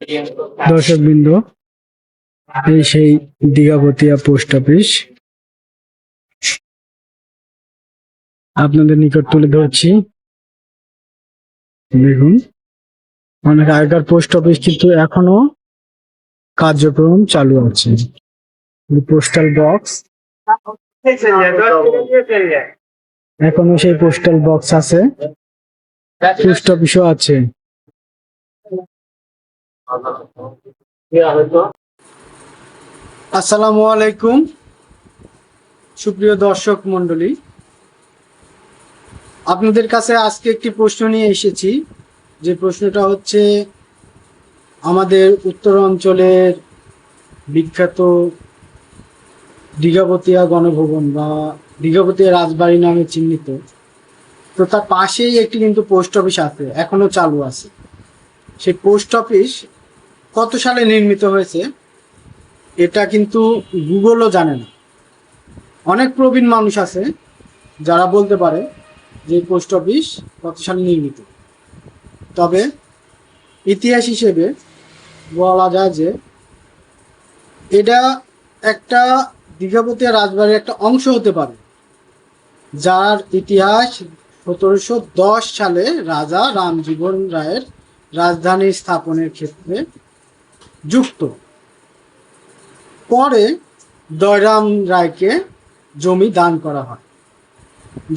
দর্শকবৃন্দ, এই সেই দিঘাপতিয়া পোস্ট অফিস আপনাদের নিকট তুলে ধরছি। দেখুন, অনেক আগেকার পোস্ট অফিস কিন্তু এখনো কার্যক্রম চালু আছে। পোস্টাল বক্স, এখনো সেই পোস্টাল বক্স আছে, পোস্ট অফিসও আছে। আসসালামু আলাইকুম সুপ্রিয় দর্শক মন্ডলী, আপনাদের কাছে আজকে একটি প্রশ্ন নিয়ে এসেছি। যে প্রশ্নটা হচ্ছে, আমাদের উত্তর অঞ্চলের বিখ্যাত দিঘাপতিয়া গণভবন বা দিঘাপতিয়া রাজবাড়ি নামে চিহ্নিত, তো তার পাশেই একটি কিন্তু পোস্ট অফিস আছে, এখনো চালু আছে। সেই পোস্ট অফিস কত সালে নির্মিত হয়েছে এটা কিন্তু গুগলও জানে না। অনেক প্রবীণ মানুষ আছে যারা বলতে পারে যে পোস্ট অফিস কত সালে নির্মিত। তবে ইতিহাস হিসেবে বলা যায় যে এটা একটা দিঘাপতিয়া রাজবাড়ির একটা অংশ হতে পারে, যার ইতিহাস 1710 সালে রাজা রামজীবন রায়ের রাজধানী স্থাপনের ক্ষেত্রে যুক্ত। পরে দয়রাম রায়কে জমি দান করা হয়,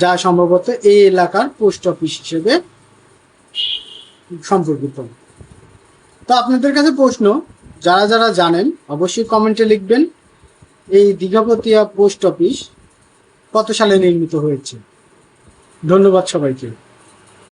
যা সম্ভবত এই এলাকার পোস্ট অফিস হিসেবে সম্পর্কিত। তো আপনাদের কাছে প্রশ্ন, যারা যারা জানেন অবশ্যই কমেন্টে লিখবেন, এই দিঘাপতিয়া পোস্ট অফিস কত সালে নির্মিত হয়েছে। ধন্যবাদ সবাইকে।